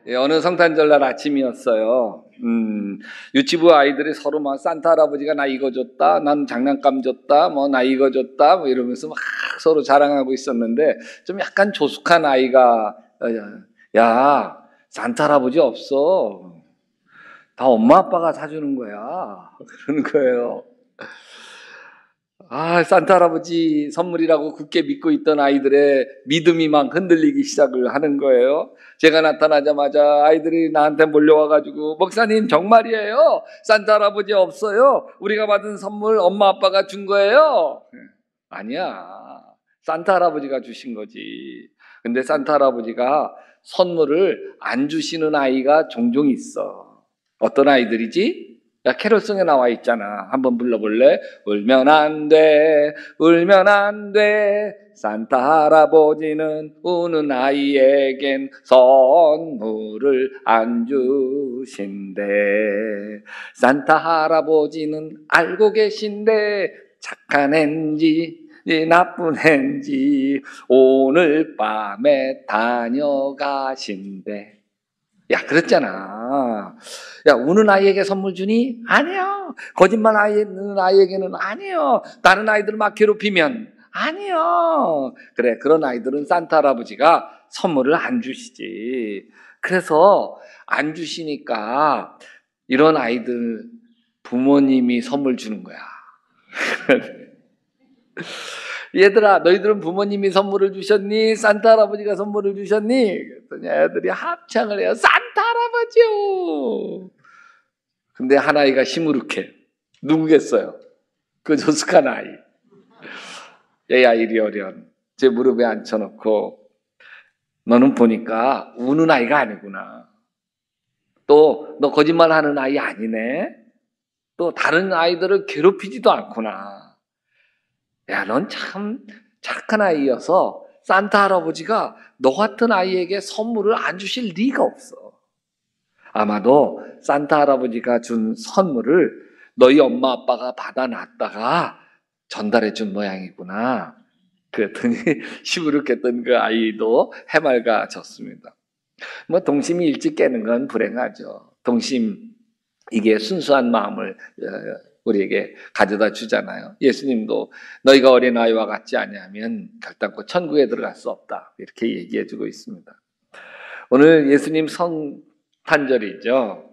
어느 성탄절날 아침이었어요. 유치부 아이들이 서로 막 산타 할아버지가 나 이거 줬다, 난 장난감 줬다, 뭐 나 이거 줬다, 뭐 이러면서 막 서로 자랑하고 있었는데 좀 약간 조숙한 아이가 야, 산타 할아버지 없어. 다 엄마 아빠가 사주는 거야. 그러는 거예요. 산타 할아버지 선물이라고 굳게 믿고 있던 아이들의 믿음이 막 흔들리기 시작을 하는 거예요. 제가 나타나자마자 아이들이 나한테 몰려와가지고 목사님 정말이에요. 산타 할아버지 없어요. 우리가 받은 선물 엄마 아빠가 준 거예요. 아니야. 산타 할아버지가 주신 거지. 근데 산타 할아버지가 선물을 안 주시는 아이가 종종 있어. 어떤 아이들이지? 야, 캐롤송에 나와 있잖아. 한번 불러볼래? 울면 안 돼, 울면 안 돼. 산타 할아버지는 우는 아이에겐 선물을 안 주신대. 산타 할아버지는 알고 계신데 착한 앤지 나쁜 앤지 오늘 밤에 다녀가신대. 야, 그랬잖아. 야, 우는 아이에게 선물 주니? 아니요. 거짓말 하는 아이에게는 아니요. 다른 아이들 막 괴롭히면 아니요. 그래, 그런 아이들은 산타 할아버지가 선물을 안 주시지. 그래서 안 주시니까 이런 아이들 부모님이 선물 주는 거야. 얘들아, 너희들은 부모님이 선물을 주셨니? 산타 할아버지가 선물을 주셨니? 그랬더니 애들이 합창을 해요. 산타 할아버지요. 근데 한 아이가 시무룩해. 누구겠어요? 그 조숙한 아이. 얘야 이리 어련. 제 무릎에 앉혀놓고 너는 보니까 우는 아이가 아니구나. 또 너 거짓말하는 아이 아니네. 또 다른 아이들을 괴롭히지도 않구나. 야, 넌 참 착한 아이여서 산타 할아버지가 너 같은 아이에게 선물을 안 주실 리가 없어. 아마도 산타 할아버지가 준 선물을 너희 엄마 아빠가 받아놨다가 전달해 준 모양이구나. 그랬더니 시무룩했던 그 아이도 해맑아졌습니다. 뭐 동심이 일찍 깨는 건 불행하죠. 동심, 이게 순수한 마음을 우리에게 가져다 주잖아요. 예수님도 너희가 어린아이와 같지 아니하면 결단코 천국에 들어갈 수 없다, 이렇게 얘기해 주고 있습니다. 오늘 예수님 성탄절이죠.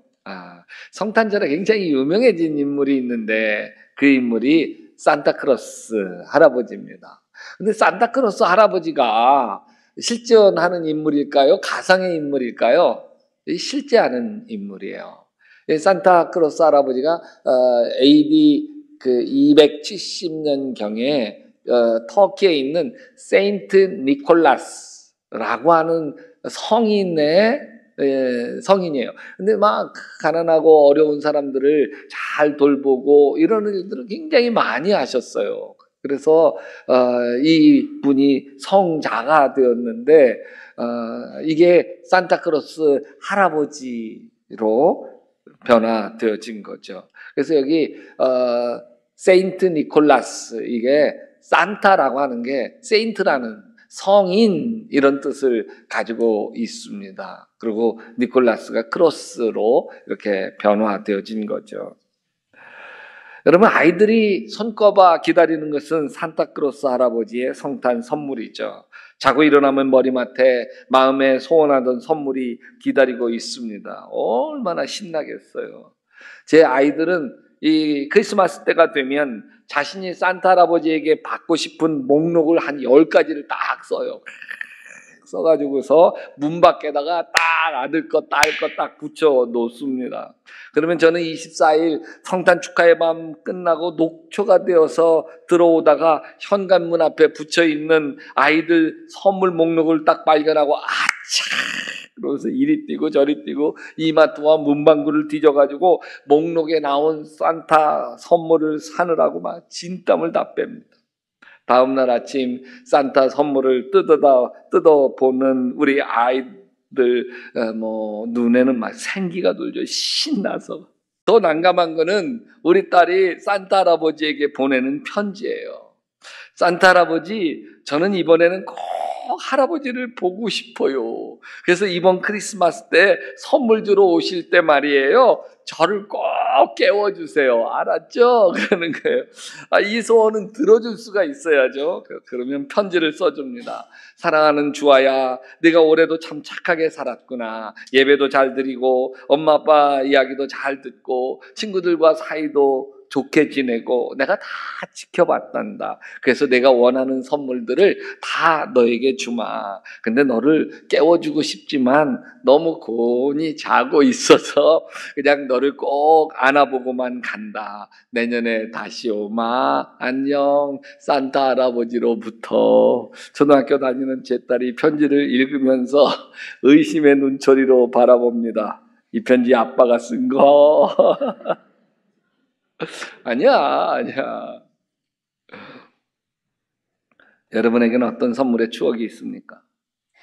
성탄절에 굉장히 유명해진 인물이 있는데 그 인물이 산타크로스 할아버지입니다. 근데 산타크로스 할아버지가 실존하는 인물일까요? 가상의 인물일까요? 실제하는 인물이에요. 산타크로스 할아버지가 AD 270년경에 터키에 있는 세인트 니콜라스라고 하는 성인이에요. 근데 막 가난하고 어려운 사람들을 잘 돌보고 이런 일들을 굉장히 많이 하셨어요. 그래서 이 분이 성자가 되었는데 이게 산타크로스 할아버지로 변화되어진 거죠. 그래서 여기 세인트 니콜라스, 이게 산타라고 하는 게 세인트라는 성인 이런 뜻을 가지고 있습니다. 그리고 니콜라스가 크로스로 이렇게 변화되어진 거죠. 여러분, 아이들이 손꼽아 기다리는 것은 산타크로스 할아버지의 성탄 선물이죠. 자고 일어나면 머리맡에 마음에 소원하던 선물이 기다리고 있습니다. 얼마나 신나겠어요. 제 아이들은 이 크리스마스 때가 되면 자신이 산타 할아버지에게 받고 싶은 목록을 한 10가지를 딱 써요. 써가지고서 문 밖에다가 딱 아들 것, 딸 것 딱 붙여 놓습니다. 그러면 저는 24일 성탄 축하의 밤 끝나고 녹초가 되어서 들어오다가 현관문 앞에 붙여 있는 아이들 선물 목록을 딱 발견하고 그러면서 이리 뛰고 저리 뛰고 이마트와 문방구를 뒤져가지고 목록에 나온 산타 선물을 사느라고 막 진땀을 다 뺍니다. 다음날 아침 산타 선물을 뜯어보는 우리 아이들 눈에는 막 생기가 돌죠. 신나서. 더 난감한 거는 우리 딸이 산타 할아버지에게 보내는 편지예요. 산타 할아버지, 저는 이번에는 꼭 할아버지를 보고 싶어요. 그래서 이번 크리스마스 때 선물 주러 오실 때 말이에요, 저를 꼭 깨워주세요. 알았죠? 그러는 거예요. 이 소원은 들어줄 수가 있어야죠. 그러면 편지를 써줍니다. 사랑하는 주아야, 내가 올해도 참 착하게 살았구나. 예배도 잘 드리고 엄마 아빠 이야기도 잘 듣고 친구들과 사이도 좋게 지내고 내가 다 지켜봤단다. 그래서 내가 원하는 선물들을 다 너에게 주마. 근데 너를 깨워주고 싶지만 너무 곤히 자고 있어서 그냥 너를 꼭 안아보고만 간다. 내년에 다시 오마. 안녕. 산타 할아버지로부터. 초등학교 다니는 제 딸이 편지를 읽으면서 의심의 눈초리로 바라봅니다. 이 편지 아빠가 쓴 거. 아니야. 여러분에게는 어떤 선물의 추억이 있습니까?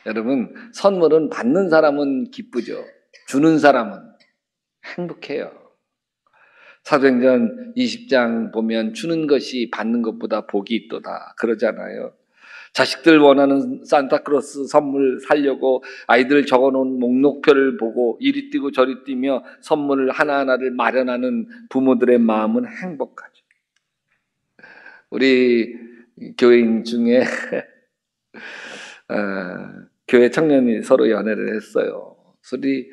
여러분, 선물은 받는 사람은 기쁘죠. 주는 사람은 행복해요. 사도행전 20장 보면 주는 것이 받는 것보다 복이 있도다 그러잖아요. 자식들 원하는 산타크로스 선물 사려고 아이들 적어놓은 목록표를 보고 이리 뛰고 저리 뛰며 선물을 하나하나를 마련하는 부모들의 마음은 행복하죠. 우리 교인 중에 교회 청년이 서로 연애를 했어요. 둘이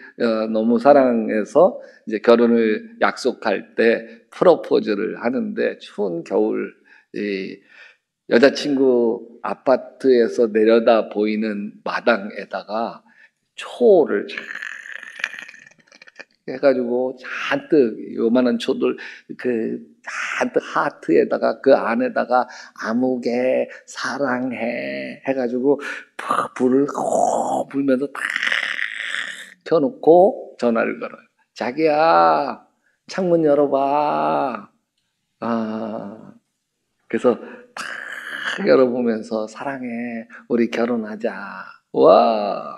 너무 사랑해서 이제 결혼을 약속할 때 프로포즈를 하는데 추운 겨울 여자친구 아파트에서 내려다 보이는 마당에다가 초를 해가지고 잔뜩 요만한 초들 잔뜩 하트에다가 그 안에다가 아무개 사랑해 해가지고 불을 불면서 탁 켜놓고 전화를 걸어요. 자기야, 창문 열어봐. 그래서 탁 열어보면서 사랑해, 우리 결혼하자. 와,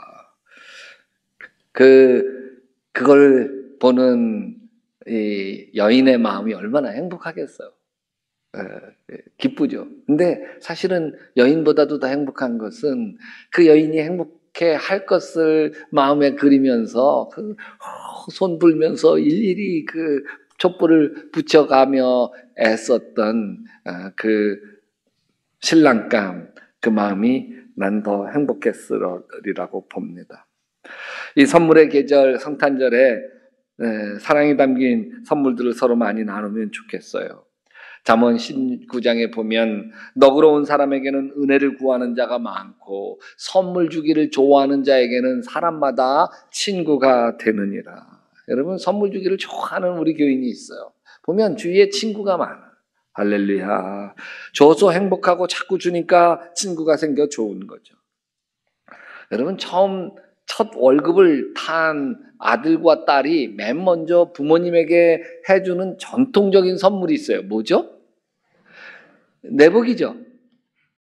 그걸 보는 이 여인의 마음이 얼마나 행복하겠어요. 기쁘죠. 근데 사실은 여인보다도 더 행복한 것은 그 여인이 행복해 할 것을 마음에 그리면서 손 불면서 일일이 그 촛불을 붙여가며 애썼던 그 신랑감, 그 마음이 난 더 행복했으리라고 봅니다. 이 선물의 계절 성탄절에 사랑이 담긴 선물들을 서로 많이 나누면 좋겠어요. 잠언 19장에 보면 너그러운 사람에게는 은혜를 구하는 자가 많고 선물 주기를 좋아하는 자에게는 사람마다 친구가 되느니라. 여러분, 선물 주기를 좋아하는 우리 교인이 있어요. 보면 주위에 친구가 많아. 할렐루야. 줘서 행복하고 자꾸 주니까 친구가 생겨 좋은 거죠. 여러분, 첫 월급을 탄 아들과 딸이 맨 먼저 부모님에게 해주는 전통적인 선물이 있어요. 뭐죠? 내복이죠.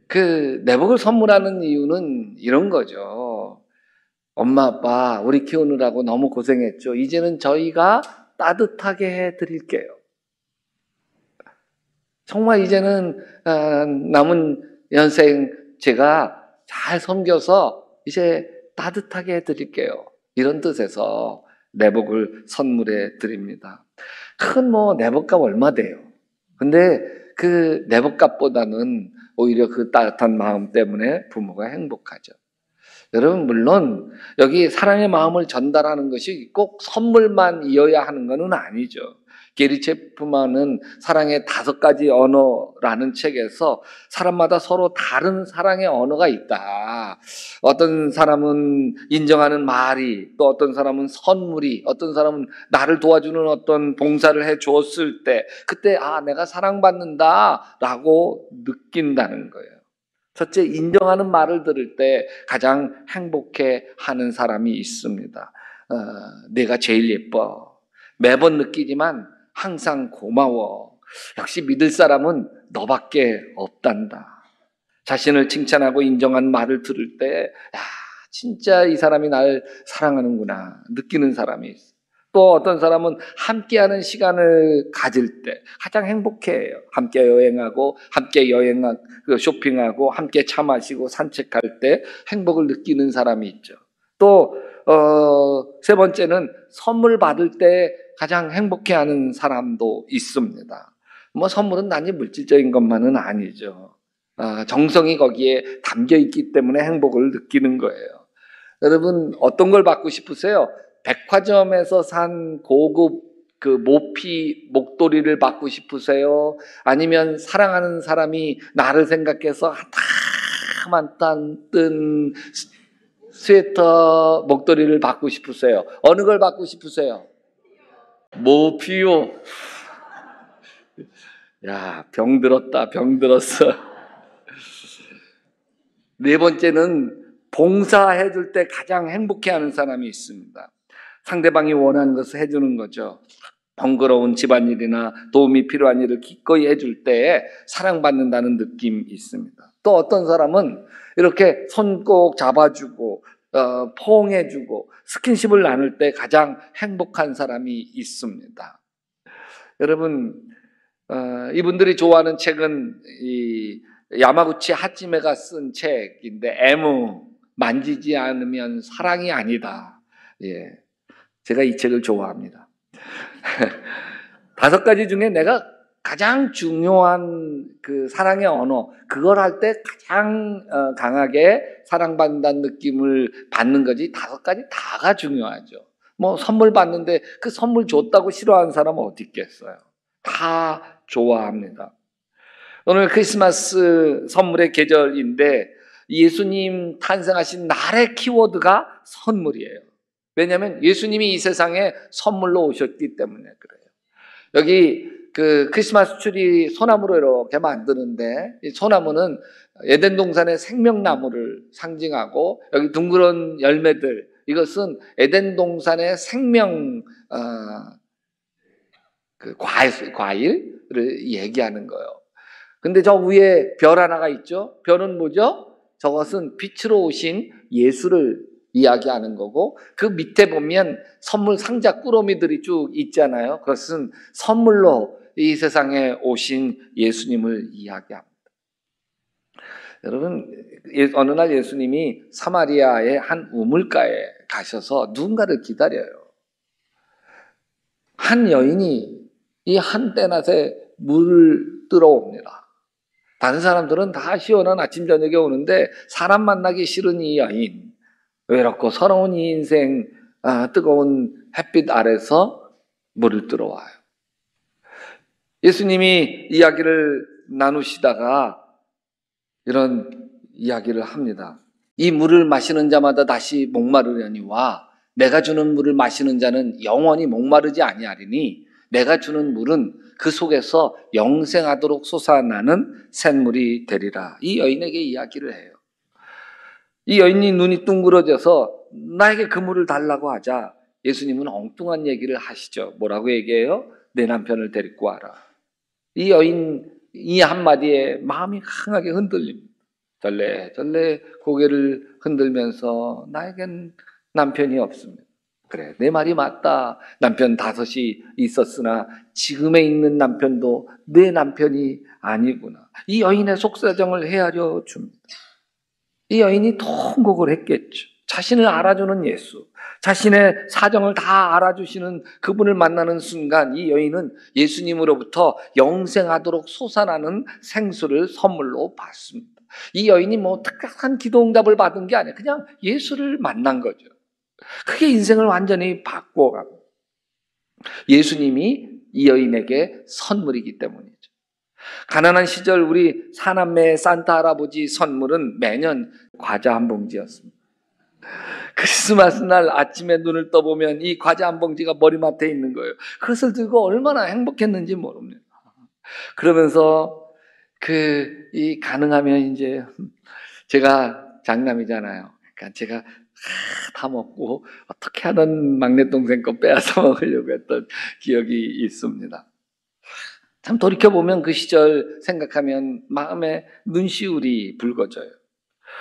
그 내복을 선물하는 이유는 이런 거죠. 엄마 아빠 우리 키우느라고 너무 고생했죠. 이제는 저희가 따뜻하게 해드릴게요. 정말 이제는 남은 연생 제가 잘 섬겨서 이제 따뜻하게 해드릴게요. 이런 뜻에서 내복을 선물해 드립니다. 큰 내복값 얼마 돼요? 근데 그 내복값보다는 오히려 그 따뜻한 마음 때문에 부모가 행복하죠. 여러분, 물론 여기 사랑의 마음을 전달하는 것이 꼭 선물만 이어야 하는 것은 아니죠. 게리 체프만은 사랑의 5가지 언어라는 책에서 사람마다 서로 다른 사랑의 언어가 있다. 어떤 사람은 인정하는 말이, 또 어떤 사람은 선물이, 어떤 사람은 나를 도와주는 어떤 봉사를 해 주었을 때 그때 내가 사랑받는다 라고 느낀다는 거예요. 첫째, 인정하는 말을 들을 때 가장 행복해하는 사람이 있습니다. 내가 제일 예뻐. 매번 느끼지만 항상 고마워. 역시 믿을 사람은 너밖에 없단다. 자신을 칭찬하고 인정한 말을 들을 때 진짜 이 사람이 날 사랑하는구나 느끼는 사람이 있어. 또 어떤 사람은 함께하는 시간을 가질 때 가장 행복해해요. 함께 여행하고, 함께 쇼핑하고, 함께 차 마시고 산책할 때 행복을 느끼는 사람이 있죠. 또 세 번째는 선물 받을 때 가장 행복해하는 사람도 있습니다. 뭐 선물은 단지 물질적인 것만은 아니죠. 정성이 거기에 담겨 있기 때문에 행복을 느끼는 거예요. 여러분 어떤 걸 받고 싶으세요? 백화점에서 산 고급 그 모피 목도리를 받고 싶으세요? 아니면 사랑하는 사람이 나를 생각해서 한땀 뜬 스웨터 목도리를 받고 싶으세요? 어느 걸 받고 싶으세요? 모피요. 야, 병들었다, 병들었어. 네 번째는 봉사해줄 때 가장 행복해하는 사람이 있습니다. 상대방이 원하는 것을 해주는 거죠. 번거로운 집안일이나 도움이 필요한 일을 기꺼이 해줄 때 사랑받는다는 느낌이 있습니다. 또 어떤 사람은 이렇게 손 꼭 잡아주고 포옹해주고 스킨십을 나눌 때 가장 행복한 사람이 있습니다. 여러분 이분들이 좋아하는 책은 이 야마구치 하지메가 쓴 책인데 에무 만지지 않으면 사랑이 아니다. 예, 제가 이 책을 좋아합니다. 5가지 중에 내가 가장 중요한 그 사랑의 언어, 그걸 할 때 가장 강하게 사랑받는다는 느낌을 받는 거지 5가지 다가 중요하죠. 뭐 선물 받는데 그 선물 줬다고 싫어하는 사람은 어디 있겠어요? 다 좋아합니다. 오늘 크리스마스 선물의 계절인데 예수님 탄생하신 날의 키워드가 선물이에요. 왜냐하면 예수님이 이 세상에 선물로 오셨기 때문에 그래요. 여기 그 크리스마스 트리 소나무로 이렇게 만드는데 이 소나무는 에덴 동산의 생명나무를 상징하고 여기 둥그런 열매들 이것은 에덴 동산의 생명 그 과일을 얘기하는 거예요. 근데 저 위에 별 하나가 있죠. 별은 뭐죠? 저것은 빛으로 오신 예수를 이야기하는 거고 그 밑에 보면 선물 상자 꾸러미들이 쭉 있잖아요. 그것은 선물로 이 세상에 오신 예수님을 이야기합니다. 여러분 어느 날 예수님이 사마리아의 한 우물가에 가셔서 누군가를 기다려요. 한 여인이 이 한 떼낫에 물을 들어옵니다. 다른 사람들은 다 시원한 아침 저녁에 오는데 사람 만나기 싫은 이 여인, 외롭고 서러운 이 인생, 뜨거운 햇빛 아래서 물을 들어와요. 예수님이 이야기를 나누시다가 이런 이야기를 합니다. 이 물을 마시는 자마다 다시 목마르려니와 내가 주는 물을 마시는 자는 영원히 목마르지 아니하리니 내가 주는 물은 그 속에서 영생하도록 솟아나는 샘물이 되리라. 이 여인에게 이야기를 해요. 이 여인이 눈이 둥그러져서 나에게 그 물을 달라고 하자 예수님은 엉뚱한 얘기를 하시죠. 뭐라고 얘기해요? 내 남편을 데리고 와라. 이 여인 이 한마디에 마음이 강하게 흔들립니다. 절레절레 고개를 흔들면서 나에겐 남편이 없습니다. 그래, 내 말이 맞다. 남편 5이 있었으나 지금에 있는 남편도 내 남편이 아니구나. 이 여인의 속사정을 헤아려 줍니다. 이 여인이 통곡을 했겠죠. 자신을 알아주는 예수, 자신의 사정을 다 알아주시는 그분을 만나는 순간 이 여인은 예수님으로부터 영생하도록 솟아나는 생수를 선물로 받습니다. 이 여인이 뭐 특별한 기도응답을 받은 게 아니에요. 그냥 예수를 만난 거죠. 그게 인생을 완전히 바꿔가고 예수님이 이 여인에게 선물이기 때문이죠. 가난한 시절 우리 사남매의 산타 할아버지 선물은 매년 과자 한 봉지였습니다. 크리스마스 날 아침에 눈을 떠보면 이 과자 한 봉지가 머리맡에 있는 거예요. 그것을 들고 얼마나 행복했는지 모릅니다. 그러면서 가능하면 이제 제가 장남이잖아요. 그러니까 제가 다 먹고 어떻게 하던 막내 동생 거 빼앗아 먹으려고 했던 기억이 있습니다. 참 돌이켜보면 그 시절 생각하면 마음에 눈시울이 붉어져요.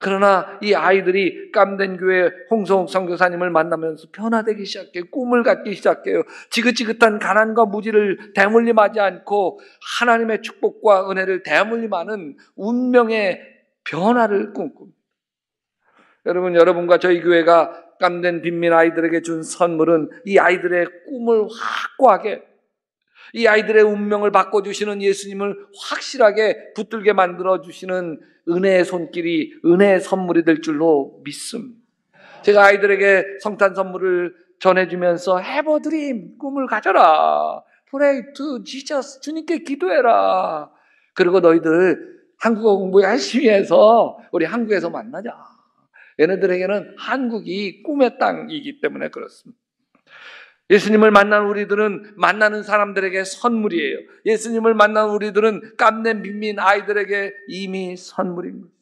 그러나 이 아이들이 깜된 교회 홍성욱 선교사님을 만나면서 변화되기 시작해요. 꿈을 갖기 시작해요. 지긋지긋한 가난과 무지를 대물림하지 않고 하나님의 축복과 은혜를 대물림하는 운명의 변화를 꿈꿉니다. 여러분과 저희 교회가 깜된 빈민 아이들에게 준 선물은 이 아이들의 꿈을 확고하게, 이 아이들의 운명을 바꿔주시는 예수님을 확실하게 붙들게 만들어주시는 은혜의 손길이, 은혜의 선물이 될 줄로 믿습니다. 제가 아이들에게 성탄 선물을 전해주면서 Have a dream, 꿈을 가져라. Pray to Jesus, 주님께 기도해라. 그리고 너희들 한국어 공부 열심히 해서 우리 한국에서 만나자. 얘네들에게는 한국이 꿈의 땅이기 때문에 그렇습니다. 예수님을 만난 우리들은 만나는 사람들에게 선물이에요. 예수님을 만난 우리들은 깜낸 빈민 아이들에게 이미 선물인 것이죠.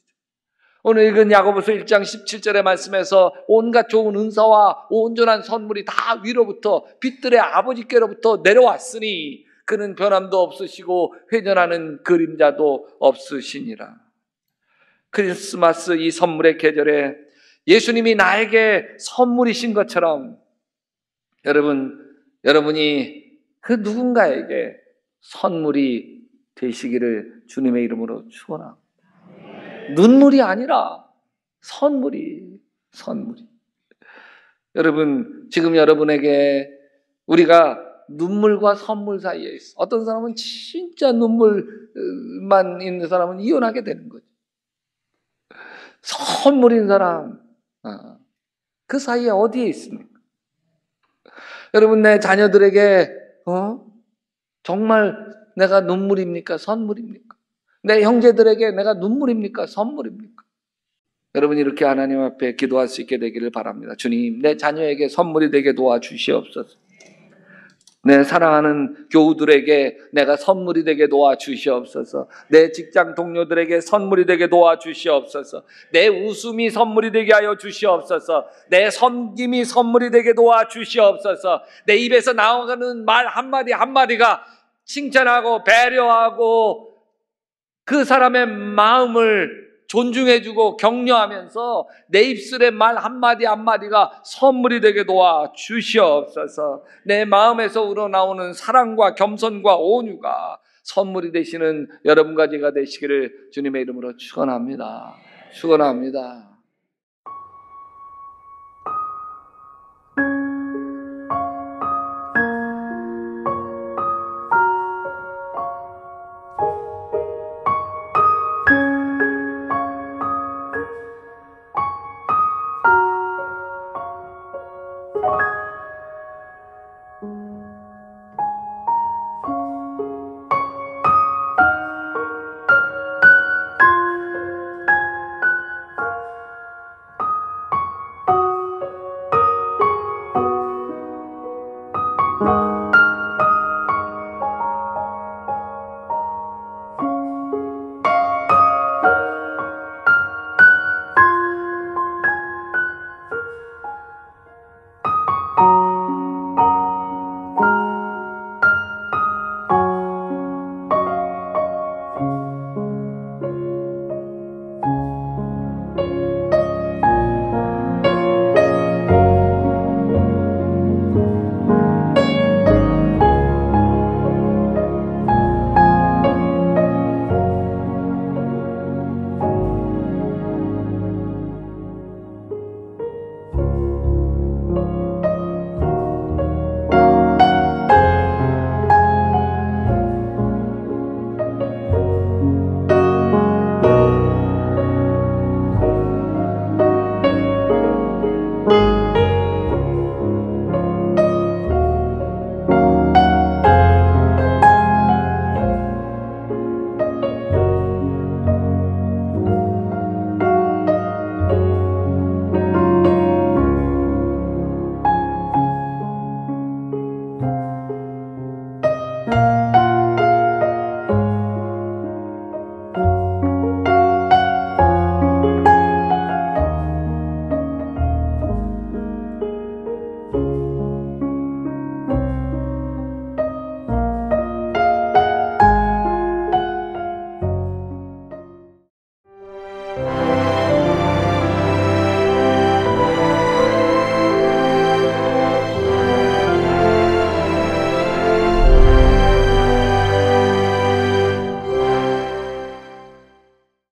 오늘 읽은 야고보서 1장 17절의 말씀에서 온갖 좋은 은사와 온전한 선물이 다 위로부터 빛들의 아버지께로부터 내려왔으니 그는 변함도 없으시고 회전하는 그림자도 없으시니라. 크리스마스 이 선물의 계절에 예수님이 나에게 선물이신 것처럼 여러분이 그 누군가에게 선물이 되시기를 주님의 이름으로 축원합니다. 눈물이 아니라 선물이. 여러분, 지금 여러분에게 우리가 눈물과 선물 사이에 있어. 어떤 사람은 진짜 눈물만 있는 사람은 이혼하게 되는 거죠. 선물인 사람, 그 사이에 어디에 있습니까? 여러분, 내 자녀들에게 정말 내가 눈물입니까? 선물입니까? 내 형제들에게 내가 눈물입니까? 선물입니까? 여러분, 이렇게 하나님 앞에 기도할 수 있게 되기를 바랍니다. 주님, 내 자녀에게 선물이 되게 도와주시옵소서. 내 사랑하는 교우들에게 내가 선물이 되게 도와주시옵소서. 내 직장 동료들에게 선물이 되게 도와주시옵소서. 내 웃음이 선물이 되게 하여 주시옵소서. 내 섬김이 선물이 되게 도와주시옵소서. 내 입에서 나오는 말 한마디 한마디가 칭찬하고 배려하고 그 사람의 마음을 존중해주고 격려하면서 내 입술의 말 한마디 한마디가 선물이 되게 도와 주시옵소서. 내 마음에서 우러나오는 사랑과 겸손과 온유가 선물이 되시는 여러분과 제가 되시기를 주님의 이름으로 축원합니다.